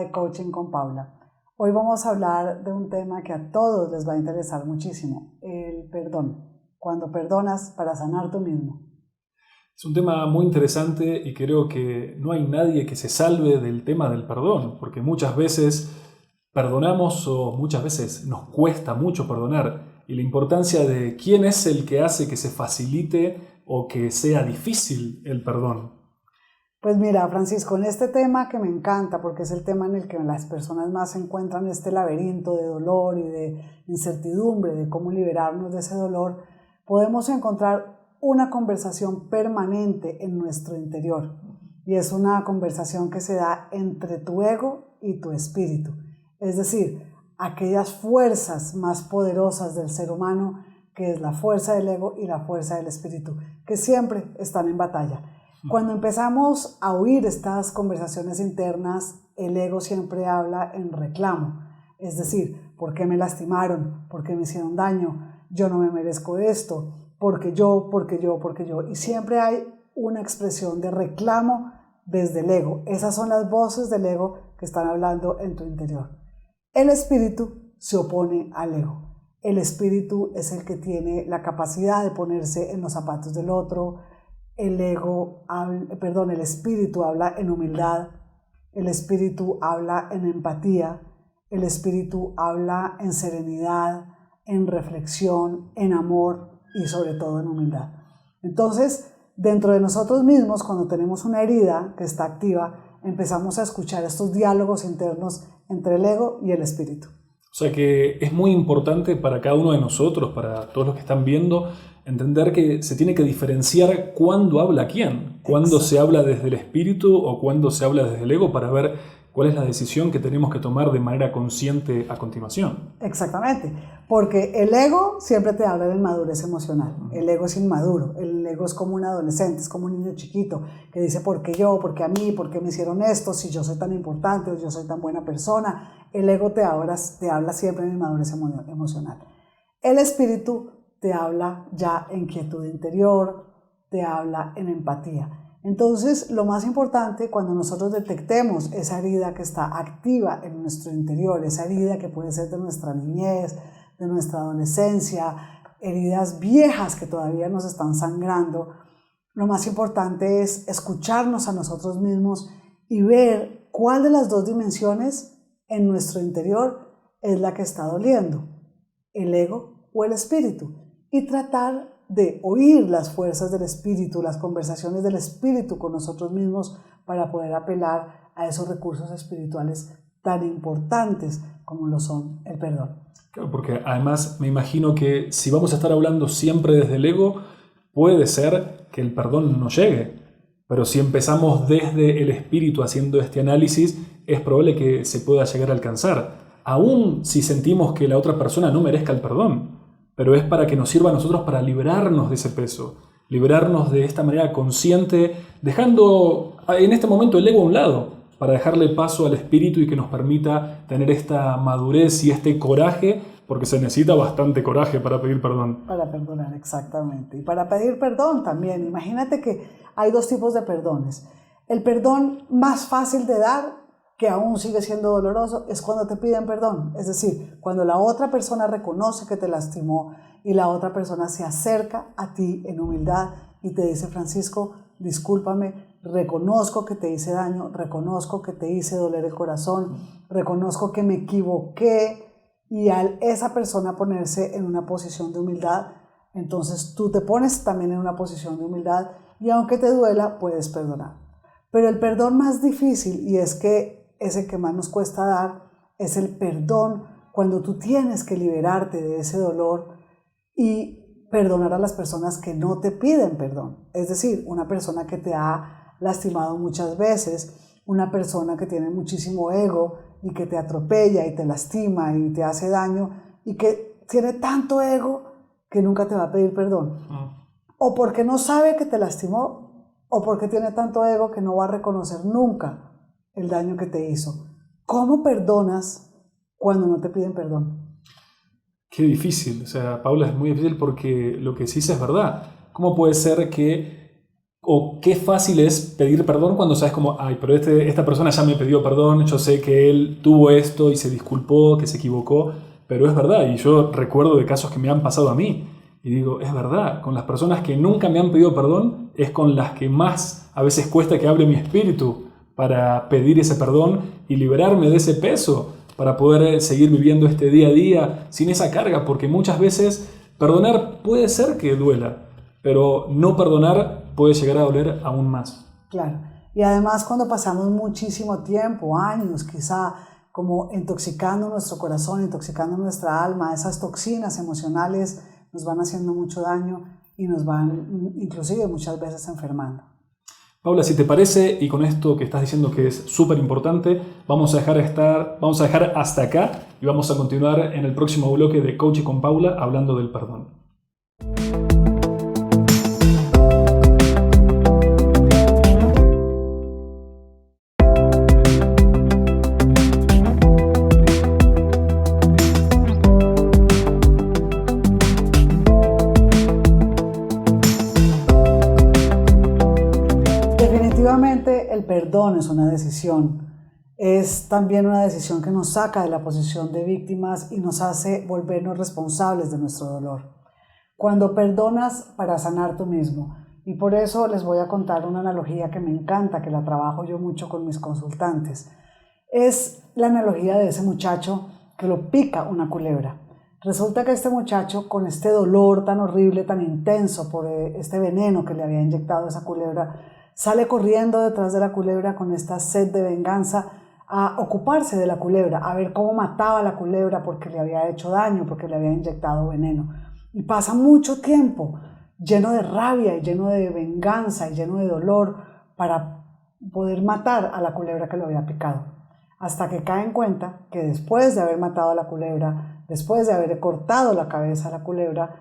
de Coaching con Paula. Hoy vamos a hablar de un tema que a todos les va a interesar muchísimo, el perdón. Cuando perdonas para sanar tú mismo. Es un tema muy interesante y creo que no hay nadie que se salve del tema del perdón, porque muchas veces perdonamos o muchas veces nos cuesta mucho perdonar, y la importancia de quién es el que hace que se facilite o que sea difícil el perdón. Pues mira, Francisco, en este tema que me encanta, porque es el tema en el que las personas más se encuentran este laberinto de dolor y de incertidumbre de cómo liberarnos de ese dolor, podemos encontrar una conversación permanente en nuestro interior. Y es una conversación que se da entre tu ego y tu espíritu. Es decir, aquellas fuerzas más poderosas del ser humano, que es la fuerza del ego y la fuerza del espíritu, que siempre están en batalla. Cuando empezamos a oír estas conversaciones internas, el ego siempre habla en reclamo. Es decir, ¿por qué me lastimaron? ¿Por qué me hicieron daño? Yo no me merezco esto. Porque yo. Y siempre hay una expresión de reclamo desde el ego. Esas son las voces del ego que están hablando en tu interior. El espíritu se opone al ego. El espíritu es el que tiene la capacidad de ponerse en los zapatos del otro. El espíritu habla en humildad, el espíritu habla en empatía, el espíritu habla en serenidad, en reflexión, en amor y sobre todo en humildad. Entonces, dentro de nosotros mismos, cuando tenemos una herida que está activa, empezamos a escuchar estos diálogos internos entre el ego y el espíritu. O sea que es muy importante para cada uno de nosotros, para todos los que están viendo, entender que se tiene que diferenciar cuándo habla quién, cuándo se habla desde el espíritu o cuándo se habla desde el ego, para ver cuál es la decisión que tenemos que tomar de manera consciente a continuación. Exactamente, porque el ego siempre te habla de inmadurez emocional. El ego es inmaduro, el ego es como un adolescente, es como un niño chiquito que dice ¿por qué yo? ¿Por qué a mí? ¿Por qué me hicieron esto? Si yo soy tan importante o yo soy tan buena persona. El ego te habla siempre de inmadurez emocional. El espíritu te habla ya en quietud interior, te habla en empatía. Entonces, lo más importante cuando nosotros detectemos esa herida que está activa en nuestro interior, esa herida que puede ser de nuestra niñez, de nuestra adolescencia, heridas viejas que todavía nos están sangrando, lo más importante es escucharnos a nosotros mismos y ver cuál de las dos dimensiones en nuestro interior es la que está doliendo, el ego o el espíritu, y tratar de oír las fuerzas del espíritu, las conversaciones del espíritu con nosotros mismos para poder apelar a esos recursos espirituales tan importantes como lo son el perdón. Claro, porque además me imagino que si vamos a estar hablando siempre desde el ego, puede ser que el perdón no llegue. Pero si empezamos desde el espíritu haciendo este análisis, es probable que se pueda llegar a alcanzar, aun si sentimos que la otra persona no merezca el perdón. Pero es para que nos sirva a nosotros para liberarnos de ese peso, liberarnos de esta manera consciente, dejando en este momento el ego a un lado, para dejarle paso al espíritu y que nos permita tener esta madurez y este coraje, porque se necesita bastante coraje para pedir perdón. Para perdonar, exactamente. Y para pedir perdón también. Imagínate que hay dos tipos de perdones. El perdón más fácil de dar, que aún sigue siendo doloroso, es cuando te piden perdón. Es decir, cuando la otra persona reconoce que te lastimó y la otra persona se acerca a ti en humildad y te dice: Francisco, discúlpame, reconozco que te hice daño, reconozco que te hice doler el corazón, reconozco que me equivoqué. Y al esa persona ponerse en una posición de humildad, entonces tú te pones también en una posición de humildad y aunque te duela, puedes perdonar. Pero el perdón más difícil, y es que es el que más nos cuesta dar, es el perdón cuando tú tienes que liberarte de ese dolor y perdonar a las personas que no te piden perdón. Es decir, una persona que te ha lastimado muchas veces, una persona que tiene muchísimo ego y que te atropella y te lastima y te hace daño y que tiene tanto ego que nunca te va a pedir perdón. O porque no sabe que te lastimó, o porque tiene tanto ego que no va a reconocer nunca el daño que te hizo. ¿Cómo perdonas cuando no te piden perdón? Qué difícil, o sea, Paula, es muy difícil porque lo que sí es verdad. ¿Cómo puede ser que O qué fácil es pedir perdón cuando sabes como, ay, pero esta persona ya me pidió perdón, yo sé que él tuvo esto y se disculpó, que se equivocó, pero es verdad, y yo recuerdo de casos que me han pasado a mí, y digo, es verdad, con las personas que nunca me han pedido perdón, es con las que más a veces cuesta que hable mi espíritu para pedir ese perdón y liberarme de ese peso, para poder seguir viviendo este día a día sin esa carga, porque muchas veces perdonar puede ser que duela, pero no perdonar puede llegar a doler aún más. Claro. Y además cuando pasamos muchísimo tiempo, años quizá, como intoxicando nuestro corazón, intoxicando nuestra alma, esas toxinas emocionales nos van haciendo mucho daño y nos van inclusive muchas veces enfermando. Paula, si te parece, y con esto que estás diciendo que es súper importante, vamos a dejar hasta acá y vamos a continuar en el próximo bloque de Coaching con Paula hablando del perdón. Definitivamente el perdón es una decisión. Es también una decisión que nos saca de la posición de víctimas y nos hace volvernos responsables de nuestro dolor. Cuando perdonas para sanar tú mismo. Y por eso les voy a contar una analogía que me encanta, que la trabajo yo mucho con mis consultantes. Es la analogía de ese muchacho que lo pica una culebra. Resulta que este muchacho, con este dolor tan horrible, tan intenso por este veneno que le había inyectado esa culebra, sale corriendo detrás de la culebra con esta sed de venganza a ocuparse de la culebra, a ver cómo mataba a la culebra porque le había hecho daño, porque le había inyectado veneno. Y pasa mucho tiempo lleno de rabia y lleno de venganza y lleno de dolor para poder matar a la culebra que lo había picado. Hasta que cae en cuenta que después de haber matado a la culebra, después de haber cortado la cabeza a la culebra,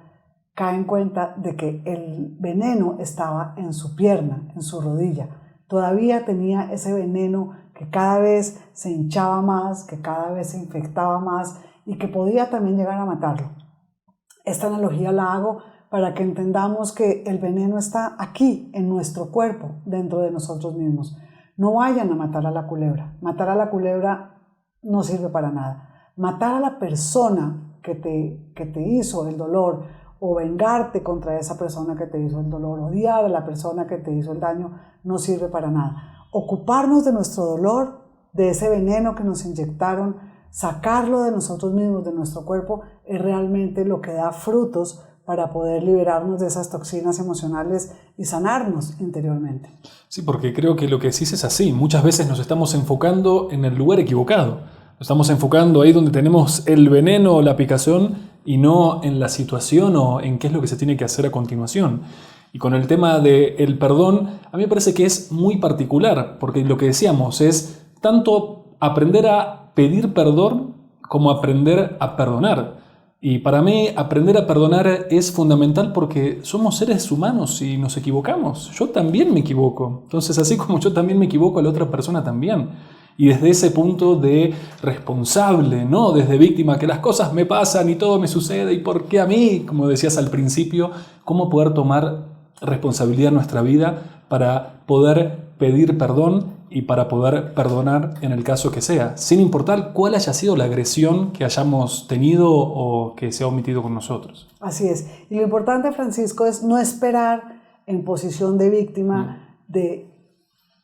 cae en cuenta de que el veneno estaba en su pierna, en su rodilla. Todavía tenía ese veneno que cada vez se hinchaba más, que cada vez se infectaba más y que podía también llegar a matarlo. Esta analogía la hago para que entendamos que el veneno está aquí, en nuestro cuerpo, dentro de nosotros mismos. No vayan a matar a la culebra. Matar a la culebra no sirve para nada. Matar a la persona que te hizo el dolor, o vengarte contra esa persona que te hizo el dolor, odiar a la persona que te hizo el daño, no sirve para nada. Ocuparnos de nuestro dolor, de ese veneno que nos inyectaron, sacarlo de nosotros mismos, de nuestro cuerpo, es realmente lo que da frutos para poder liberarnos de esas toxinas emocionales y sanarnos interiormente. Sí, porque creo que lo que decís es así. Muchas veces nos estamos enfocando en el lugar equivocado. Nos estamos enfocando ahí donde tenemos el veneno o la picazón y no en la situación o en qué es lo que se tiene que hacer a continuación. Y con el tema del perdón, a mí me parece que es muy particular, porque lo que decíamos es tanto aprender a pedir perdón como aprender a perdonar. Y para mí aprender a perdonar es fundamental porque somos seres humanos y nos equivocamos. Yo también me equivoco. Entonces, así como yo también me equivoco, la otra persona también. Y desde ese punto de responsable, no desde víctima, que las cosas me pasan y todo me sucede y por qué a mí, como decías al principio, cómo poder tomar responsabilidad en nuestra vida para poder pedir perdón y para poder perdonar en el caso que sea, sin importar cuál haya sido la agresión que hayamos tenido o que se ha omitido con nosotros. Así es. Y lo importante, Francisco, es no esperar en posición de víctima de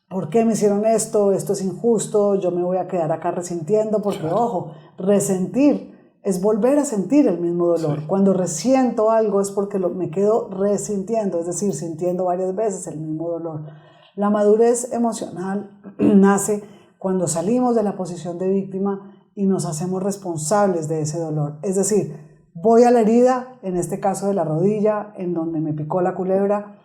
¿por qué me hicieron esto? Esto es injusto, yo me voy a quedar acá resintiendo, porque claro, ojo, resentir es volver a sentir el mismo dolor. Sí. Cuando resiento algo es porque me quedo resintiendo, es decir, sintiendo varias veces el mismo dolor. La madurez emocional nace cuando salimos de la posición de víctima y nos hacemos responsables de ese dolor. Es decir, voy a la herida, en este caso de la rodilla, en donde me picó la culebra,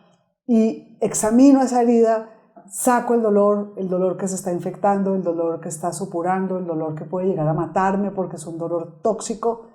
y examino esa herida, saco el dolor que se está infectando, el dolor que está supurando, el dolor que puede llegar a matarme porque es un dolor tóxico,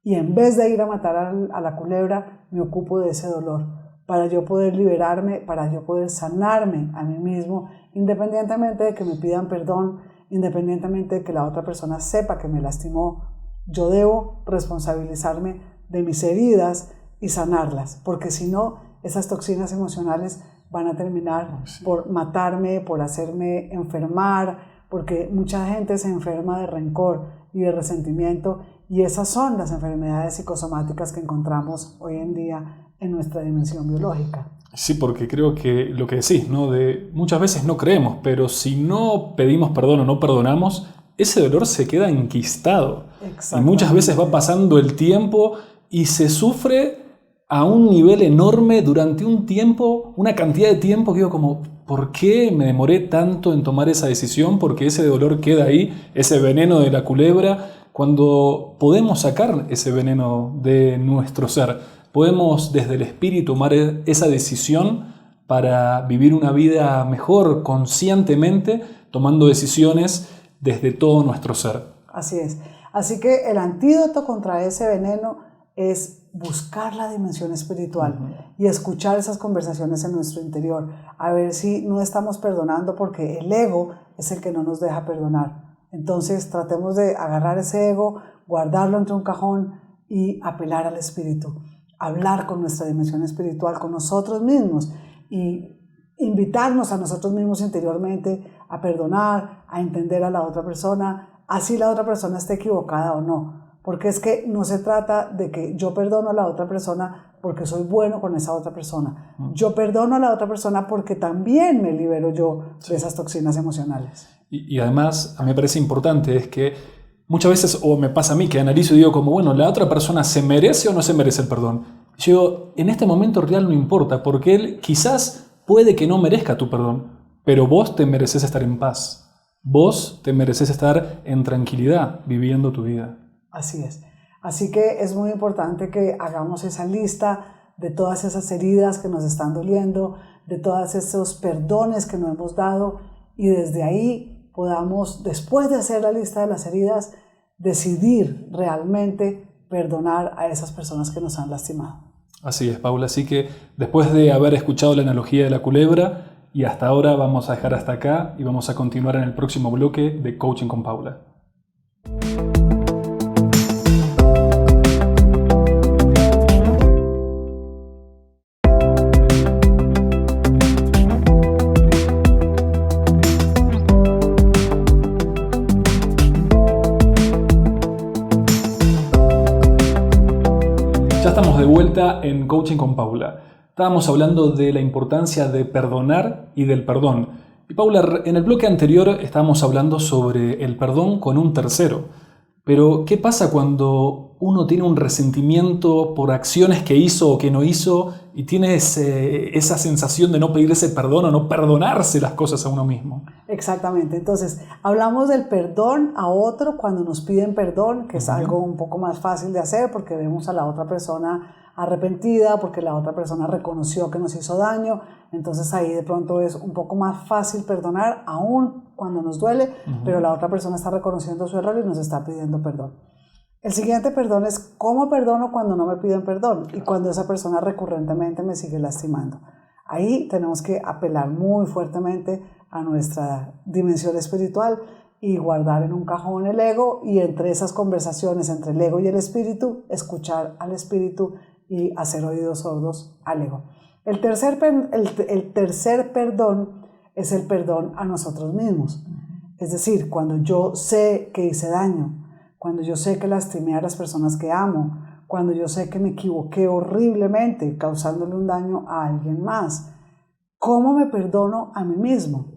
y en vez de ir a matar a la culebra, me ocupo de ese dolor para yo poder liberarme, para yo poder sanarme a mí mismo, independientemente de que me pidan perdón, independientemente de que la otra persona sepa que me lastimó. Yo debo responsabilizarme de mis heridas y sanarlas, porque si no, esas toxinas emocionales van a terminar por matarme, por hacerme enfermar, porque mucha gente se enferma de rencor y de resentimiento, y esas son las enfermedades psicosomáticas que encontramos hoy en día en nuestra dimensión biológica. Sí, porque creo que lo que decís, ¿no? Muchas veces no creemos, pero si no pedimos perdón o no perdonamos, ese dolor se queda enquistado. Y muchas veces va pasando el tiempo y se sufre a un nivel enorme durante un tiempo, una cantidad de tiempo que digo como, ¿por qué me demoré tanto en tomar esa decisión? Porque ese dolor queda ahí, ese veneno de la culebra, cuando podemos sacar ese veneno de nuestro ser. Podemos desde el espíritu tomar esa decisión para vivir una vida mejor, conscientemente, tomando decisiones desde todo nuestro ser. Así es. Así que el antídoto contra ese veneno es buscar la dimensión espiritual y escuchar esas conversaciones en nuestro interior, a ver si no estamos perdonando porque el ego es el que no nos deja perdonar. Entonces tratemos de agarrar ese ego, guardarlo entre un cajón y apelar al espíritu, hablar con nuestra dimensión espiritual, con nosotros mismos y invitarnos a nosotros mismos interiormente a perdonar, a entender a la otra persona, así la otra persona esté equivocada o no. Porque es que no se trata de que yo perdono a la otra persona porque soy bueno con esa otra persona. Yo perdono a la otra persona porque también me libero yo de esas toxinas emocionales. Y además, a mí me parece importante es que muchas veces, o me pasa a mí, que analizo y digo como, bueno, ¿la otra persona se merece o no se merece el perdón? Yo digo, en este momento real no importa, porque él quizás puede que no merezca tu perdón, pero vos te mereces estar en paz. Vos te mereces estar en tranquilidad, viviendo tu vida. Así es. Así que es muy importante que hagamos esa lista de todas esas heridas que nos están doliendo, de todos esos perdones que no hemos dado, y desde ahí podamos, después de hacer la lista de las heridas, decidir realmente perdonar a esas personas que nos han lastimado. Así es, Paula. Así que después de haber escuchado la analogía de la culebra, y hasta ahora vamos a dejar hasta acá y vamos a continuar en el próximo bloque de Coaching con Paula. Ya estamos de vuelta en Coaching con Paula. Estábamos hablando de la importancia de perdonar y del perdón. Y Paula, en el bloque anterior estábamos hablando sobre el perdón con un tercero. Pero, ¿qué pasa cuando uno tiene un resentimiento por acciones que hizo o que no hizo y tiene esa sensación de no pedir ese perdón o no perdonarse las cosas a uno mismo? Exactamente. Entonces, hablamos del perdón a otro cuando nos piden perdón, que es algo un poco más fácil de hacer porque vemos a la otra persona arrepentida, porque la otra persona reconoció que nos hizo daño. Entonces ahí de pronto es un poco más fácil perdonar, aún cuando nos duele, pero la otra persona está reconociendo su error y nos está pidiendo perdón. El siguiente perdón es cómo perdono cuando no me piden perdón y cuando esa persona recurrentemente me sigue lastimando. Ahí tenemos que apelar muy fuertemente a nuestra dimensión espiritual y guardar en un cajón el ego, y entre esas conversaciones entre el ego y el espíritu, escuchar al espíritu y hacer oídos sordos al ego. El tercer perdón es el perdón a nosotros mismos. Es decir, cuando yo sé que hice daño, cuando yo sé que lastimé a las personas que amo, cuando yo sé que me equivoqué horriblemente causándole un daño a alguien más, ¿cómo me perdono a mí mismo?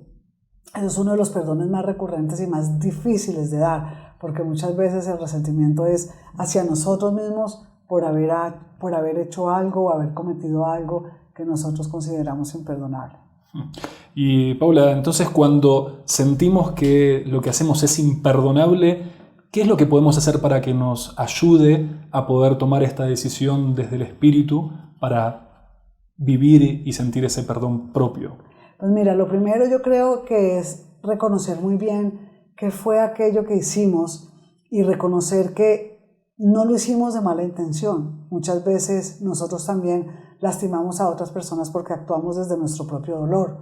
Eso es uno de los perdones más recurrentes y más difíciles de dar, porque muchas veces el resentimiento es hacia nosotros mismos por haber hecho algo o haber cometido algo que nosotros consideramos imperdonable. Y Paula, entonces cuando sentimos que lo que hacemos es imperdonable, ¿qué es lo que podemos hacer para que nos ayude a poder tomar esta decisión desde el espíritu para vivir y sentir ese perdón propio? Pues mira, lo primero yo creo que es reconocer muy bien qué fue aquello que hicimos y reconocer que no lo hicimos de mala intención. Muchas veces nosotros también lastimamos a otras personas porque actuamos desde nuestro propio dolor.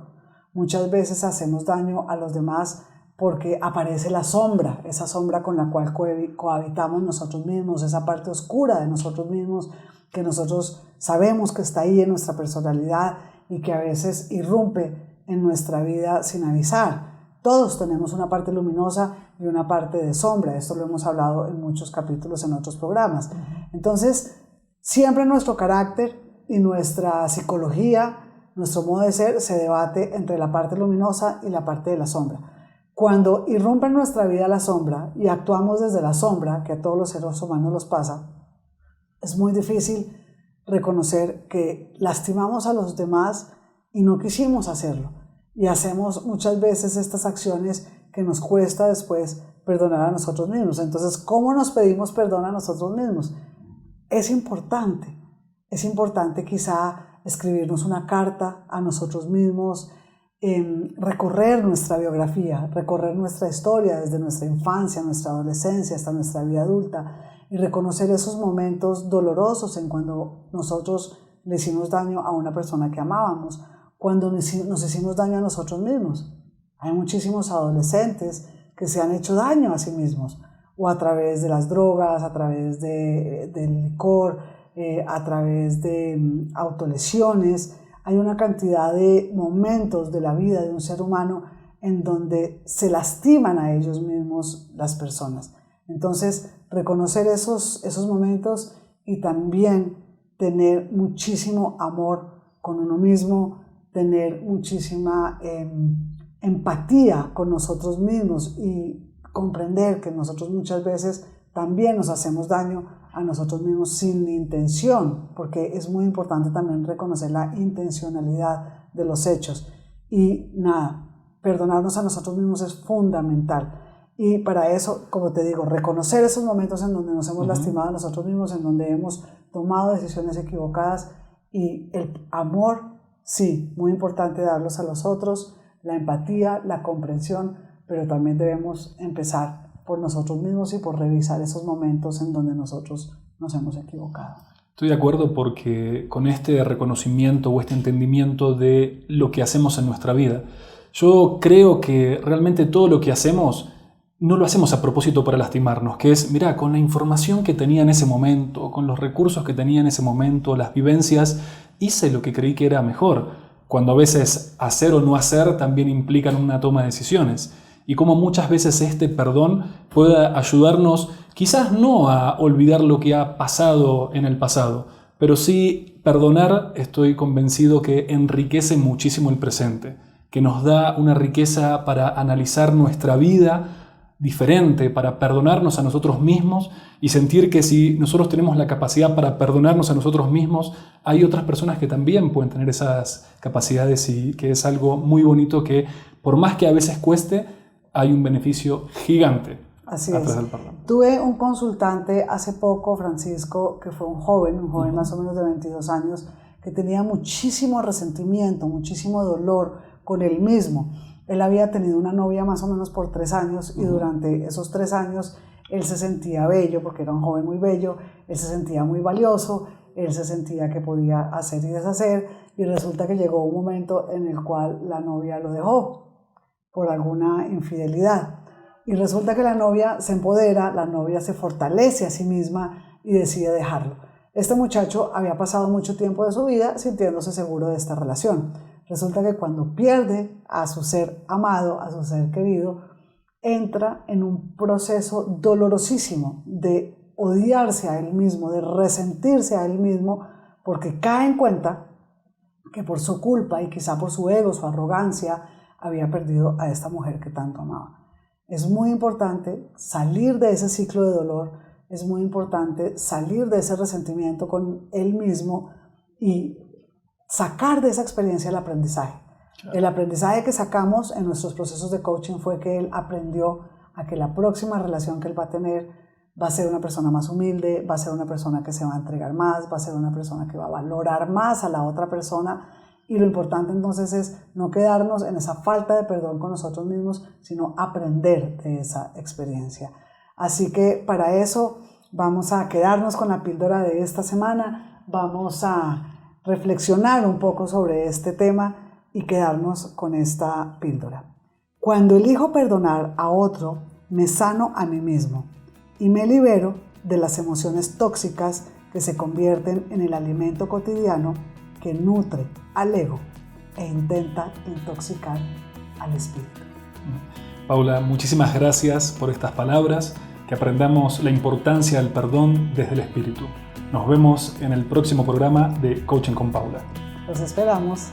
Muchas veces hacemos daño a los demás porque aparece la sombra, esa sombra con la cual cohabitamos nosotros mismos, esa parte oscura de nosotros mismos que nosotros sabemos que está ahí en nuestra personalidad y que a veces irrumpe en nuestra vida sin avisar. Todos tenemos una parte luminosa y una parte de sombra. Esto lo hemos hablado en muchos capítulos en otros programas. Entonces, siempre nuestro carácter y nuestra psicología, nuestro modo de ser, se debate entre la parte luminosa y la parte de la sombra. Cuando irrumpe en nuestra vida la sombra y actuamos desde la sombra, que a todos los seres humanos los pasa, es muy difícil reconocer que lastimamos a los demás y no quisimos hacerlo. Y hacemos muchas veces estas acciones que nos cuesta después perdonar a nosotros mismos. Entonces, ¿cómo nos pedimos perdón a nosotros mismos? Es importante quizá escribirnos una carta a nosotros mismos, recorrer nuestra biografía, recorrer nuestra historia desde nuestra infancia, nuestra adolescencia hasta nuestra vida adulta y reconocer esos momentos dolorosos en cuando nosotros le hicimos daño a una persona que amábamos, cuando nos hicimos daño a nosotros mismos. Hay muchísimos adolescentes que se han hecho daño a sí mismos, o a través de las drogas, a través del licor, a través de autolesiones. Hay una cantidad de momentos de la vida de un ser humano en donde se lastiman a ellos mismos las personas. Entonces, reconocer esos momentos y también tener muchísimo amor con uno mismo, tener muchísima empatía con nosotros mismos y comprender que nosotros muchas veces también nos hacemos daño a nosotros mismos sin intención, porque es muy importante también reconocer la intencionalidad de los hechos. Y nada, perdonarnos a nosotros mismos es fundamental. Y para eso, como te digo, reconocer esos momentos en donde nos hemos lastimado a nosotros mismos, en donde hemos tomado decisiones equivocadas, y el amor, sí, muy importante darlos a los otros, la empatía, la comprensión, pero también debemos empezar por nosotros mismos y por revisar esos momentos en donde nosotros nos hemos equivocado. Estoy de acuerdo porque con este reconocimiento o este entendimiento de lo que hacemos en nuestra vida, yo creo que realmente todo lo que hacemos no lo hacemos a propósito para lastimarnos, que es, mira, con la información que tenía en ese momento, con los recursos que tenía en ese momento, las vivencias, hice lo que creí que era mejor, cuando a veces hacer o no hacer también implican una toma de decisiones. Y como muchas veces este perdón puede ayudarnos, quizás no a olvidar lo que ha pasado en el pasado, pero sí perdonar, estoy convencido que enriquece muchísimo el presente, que nos da una riqueza para analizar nuestra vida diferente, para perdonarnos a nosotros mismos y sentir que si nosotros tenemos la capacidad para perdonarnos a nosotros mismos, hay otras personas que también pueden tener esas capacidades y que es algo muy bonito que por más que a veces cueste, hay un beneficio gigante. Así es. Tuve un consultante hace poco, Francisco, que fue un joven más o menos de 22 años, que tenía muchísimo resentimiento, muchísimo dolor con él mismo. Él había tenido una novia más o menos por 3 años y durante esos 3 años él se sentía bello, porque era un joven muy bello, él se sentía muy valioso, él se sentía que podía hacer y deshacer, y resulta que llegó un momento en el cual la novia lo dejó por alguna infidelidad. Y resulta que la novia se empodera, la novia se fortalece a sí misma y decide dejarlo. Este muchacho había pasado mucho tiempo de su vida sintiéndose seguro de esta relación. Resulta que cuando pierde a su ser amado, a su ser querido, entra en un proceso dolorosísimo de odiarse a él mismo, de resentirse a él mismo, porque cae en cuenta que por su culpa y quizá por su ego, su arrogancia, había perdido a esta mujer que tanto amaba. Es muy importante salir de ese ciclo de dolor, es muy importante salir de ese resentimiento con él mismo y sacar de esa experiencia el aprendizaje. Claro. El aprendizaje que sacamos en nuestros procesos de coaching fue que él aprendió a que la próxima relación que él va a tener va a ser una persona más humilde, va a ser una persona que se va a entregar más, va a ser una persona que va a valorar más a la otra persona. Y lo importante entonces es no quedarnos en esa falta de perdón con nosotros mismos, sino aprender de esa experiencia. Así que para eso vamos a quedarnos con la píldora de esta semana, vamos a reflexionar un poco sobre este tema y quedarnos con esta píldora. Cuando elijo perdonar a otro, me sano a mí mismo y me libero de las emociones tóxicas que se convierten en el alimento cotidiano que nutre al ego e intenta intoxicar al espíritu. Paula, muchísimas gracias por estas palabras, que aprendamos la importancia del perdón desde el espíritu. Nos vemos en el próximo programa de Coaching con Paula. Los esperamos.